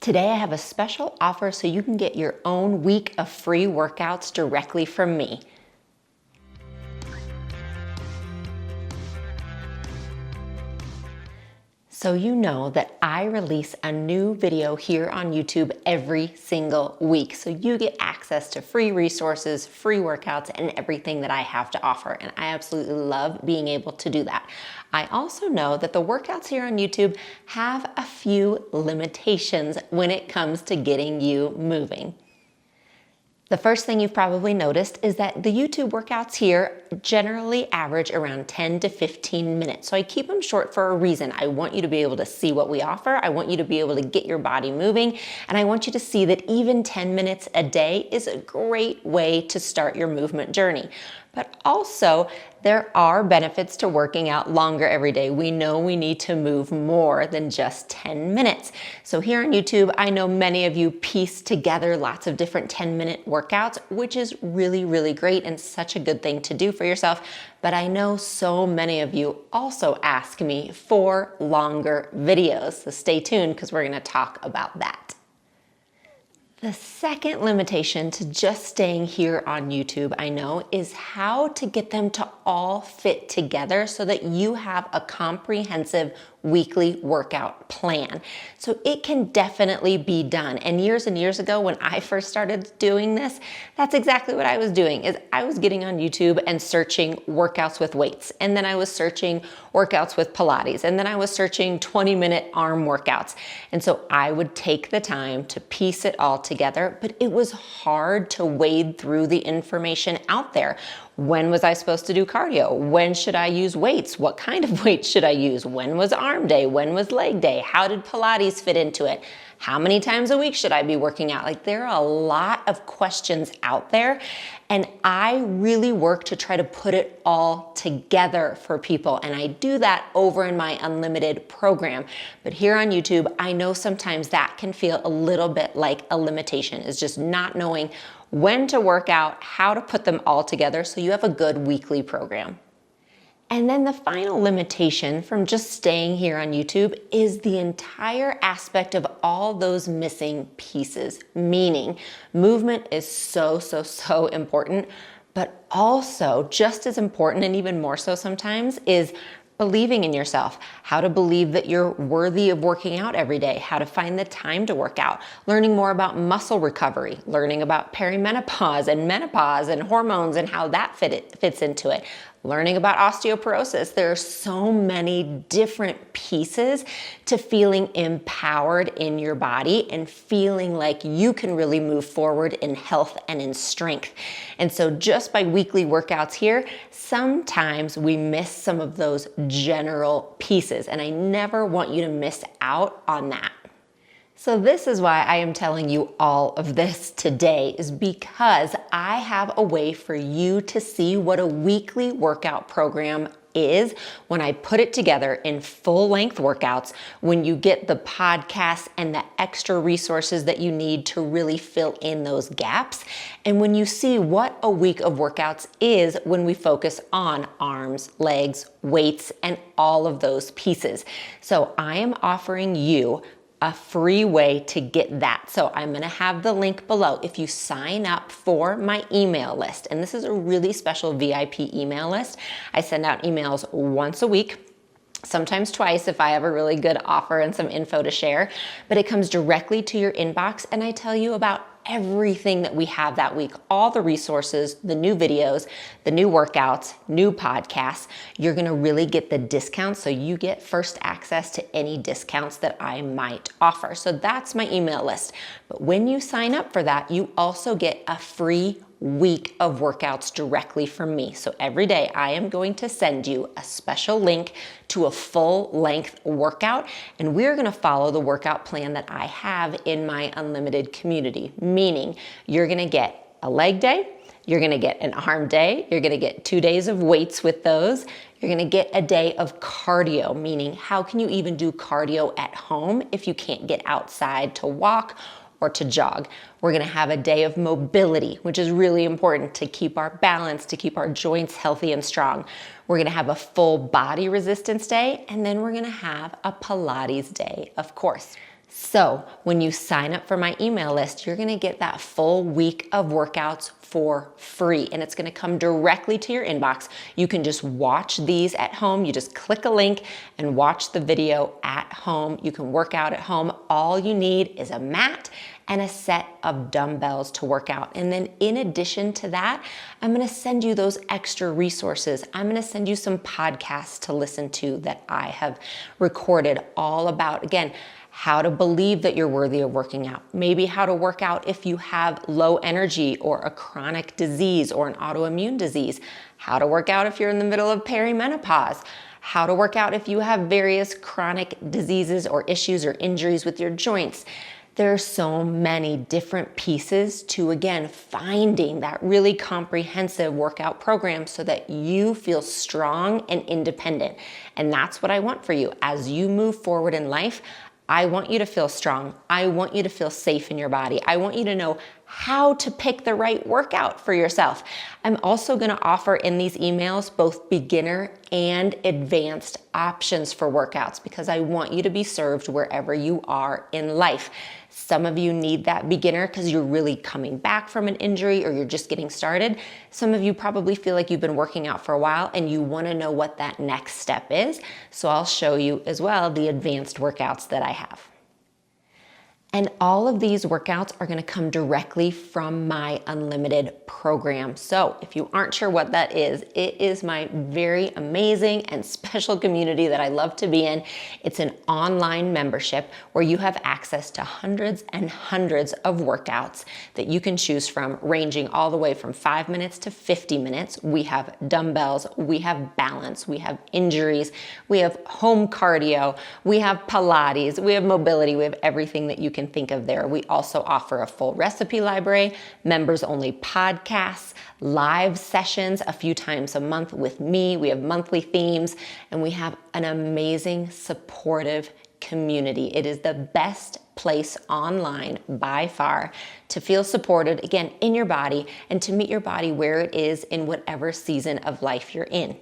Today I have a special offer so you can get your own week of free workouts directly from me. So you know that I release a new video here on YouTube every single week. So you get access to free resources, free workouts, and everything that I have to offer. And I absolutely love being able to do that. I also know that the workouts here on YouTube have a few limitations when it comes to getting you moving. The first thing you've probably noticed is that the YouTube workouts here generally average around 10 to 15 minutes. So I keep them short for a reason. I want you to be able to see what we offer. I want you to be able to get your body moving. And I want you to see that even 10 minutes a day is a great way to start your movement journey. But also, there are benefits to working out longer every day. We know we need to move more than just 10 minutes. So here on YouTube, I know many of you piece together lots of different 10-minute workouts, which is really, really great and such a good thing to do for yourself. But I know so many of you also ask me for longer videos. So stay tuned because we're going to talk about that. The second limitation to just staying here on YouTube, I know, is how to get them to all fit together so that you have a comprehensive weekly workout plan. So it can definitely be done. And years ago, when I first started doing this, that's exactly what I was doing, is I was getting on YouTube and searching workouts with weights. And then I was searching workouts with Pilates. And then I was searching 20-minute arm workouts. And so I would take the time to piece it all together, but it was hard to wade through the information out there. When was I supposed to do cardio? When should I use weights? What kind of weights should I use? When was arm day? When was leg day? How did Pilates fit into it? How many times a week should I be working out? Like, there are a lot of questions out there, and I really work to try to put it all together for people. And I do that over in my unlimited program. But here on YouTube, I know sometimes that can feel a little bit like a limitation, is just not knowing when to work out, how to put them all together so you have a good weekly program. And then the final limitation from just staying here on YouTube is the entire aspect of all those missing pieces, meaning movement is so important, but also just as important, and even more so sometimes, is believing in yourself, how to believe that you're worthy of working out every day, how to find the time to work out, learning more about muscle recovery, learning about perimenopause and menopause and hormones and how that fits into it, learning about osteoporosis. There are so many different pieces to feeling empowered in your body and feeling like you can really move forward in health and in strength. And so just by weekly workouts here, sometimes we miss some of those general pieces, and I never want you to miss out on that. So this is why I am telling you all of this today, is because I have a way for you to see what a weekly workout program is when I put it together in full-length workouts, when you get the podcasts and the extra resources that you need to really fill in those gaps, and when you see what a week of workouts is when we focus on arms, legs, weights, and all of those pieces. So I am offering you a free way to get that. So I'm going to have the link below. If you sign up for my email list, and this is a really special VIP email list, I send out emails once a week, sometimes twice if I have a really good offer and some info to share, but it comes directly to your inbox, and I tell you about everything that we have that week, all the resources, the new videos, the new workouts, new podcasts. You're gonna really get the discounts, so you get first access to any discounts that I might offer. So that's my email list. But when you sign up for that, you also get a free week of workouts directly from me. So every day I am going to send you a special link to a full-length workout, and we're going to follow the workout plan that I have in my unlimited community, meaning you're going to get a leg day, you're going to get an arm day, you're going to get 2 days of weights with those, you're going to get a day of cardio, meaning how can you even do cardio at home if you can't get outside to walk or to jog. We're gonna have a day of mobility, which is really important to keep our balance, to keep our joints healthy and strong. We're gonna have a full body resistance day, and then we're gonna have a Pilates day, of course. So when you sign up for my email list, you're gonna get that full week of workouts for free, and it's gonna come directly to your inbox. You can just watch these at home. You just click a link and watch the video at home. You can work out at home. All you need is a mat and a set of dumbbells to work out. And then in addition to that, I'm gonna send you those extra resources. I'm gonna send you some podcasts to listen to that I have recorded all about, again, how to believe that you're worthy of working out, maybe how to work out if you have low energy or a chronic disease or an autoimmune disease, how to work out if you're in the middle of perimenopause, how to work out if you have various chronic diseases or issues or injuries with your joints. There are so many different pieces to, again, finding that really comprehensive workout program so that you feel strong and independent. And that's what I want for you. As you move forward in life, I want you to feel strong. I want you to feel safe in your body. I want you to know how to pick the right workout for yourself. I'm also going to offer in these emails both beginner and advanced options for workouts because I want you to be served wherever you are in life. Some of you need that beginner because you're really coming back from an injury or you're just getting started. Some of you probably feel like you've been working out for a while and you want to know what that next step is. So I'll show you as well the advanced workouts that I have. And all of these workouts are gonna come directly from my unlimited program. So if you aren't sure what that is, it is my very amazing and special community that I love to be in. It's an online membership where you have access to hundreds and hundreds of workouts that you can choose from, ranging all the way from 5 minutes to 50 minutes. We have dumbbells, we have balance, we have injuries, we have home cardio, we have Pilates, we have mobility, we have everything that you can think of there. We also offer a full recipe library, members only podcasts, live sessions a few times a month with me. We have monthly themes, and we have an amazing supportive community. It is the best place online by far to feel supported, again, in your body and to meet your body where it is in whatever season of life you're in.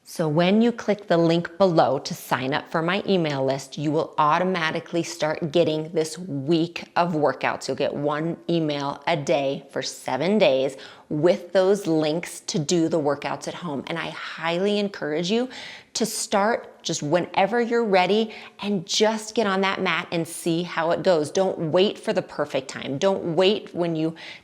So when you click the link below to sign up for my email list, you will automatically start getting this week of workouts. You'll get one email a day for 7 days with those links to do the workouts at home. And I highly encourage you to start just whenever you're ready and just get on that mat and see how it goes. Don't wait for the perfect time. Don't wait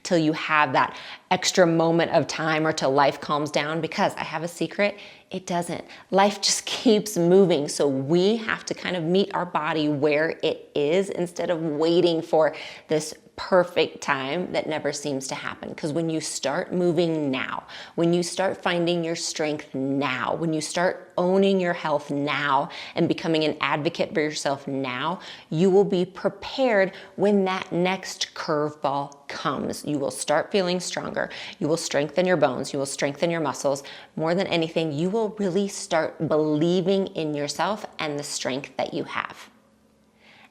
till you have that extra moment of time or till life calms down, because I have a secret. It doesn't. Life just keeps moving. So we have to kind of meet our body where it is instead of waiting for this perfect time that never seems to happen. Because when you start moving now, when you start finding your strength now, when you start owning your health now and becoming an advocate for yourself now, you will be prepared when that next curveball comes. You will start feeling stronger. You will strengthen your bones. You will strengthen your muscles. More than anything, you will really start believing in yourself and the strength that you have.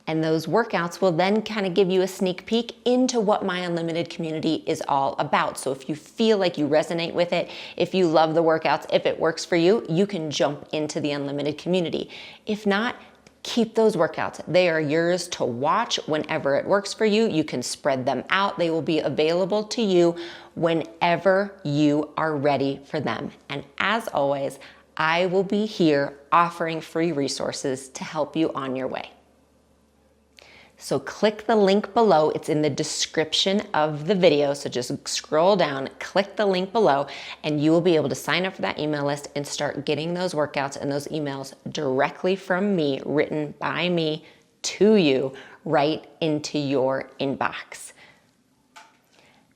And those workouts will then kind of give you a sneak peek into what my unlimited community is all about. So if you feel like you resonate with it, if you love the workouts, if it works for you, you can jump into the unlimited community. If not, keep those workouts. They are yours to watch whenever it works for you. You can spread them out. They will be available to you whenever you are ready for them. And as always, I will be here offering free resources to help you on your way. So click the link below. It's in the description of the video. So just scroll down, click the link below, and you will be able to sign up for that email list and start getting those workouts and those emails directly from me, written by me to you, right into your inbox.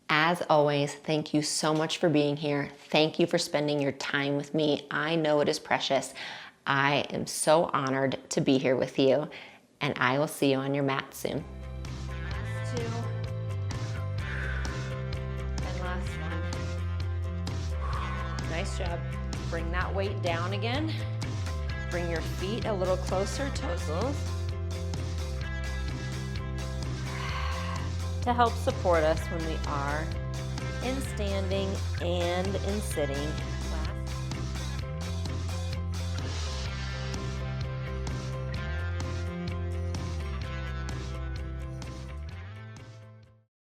As always, thank you so much for being here. Thank you for spending your time with me. I know it is precious. I am so honored to be here with you. And I will see you on your mat soon. Last two. And last one. Nice job. Bring that weight down again. Bring your feet a little closer, toes, to help support us when we are in standing and in sitting.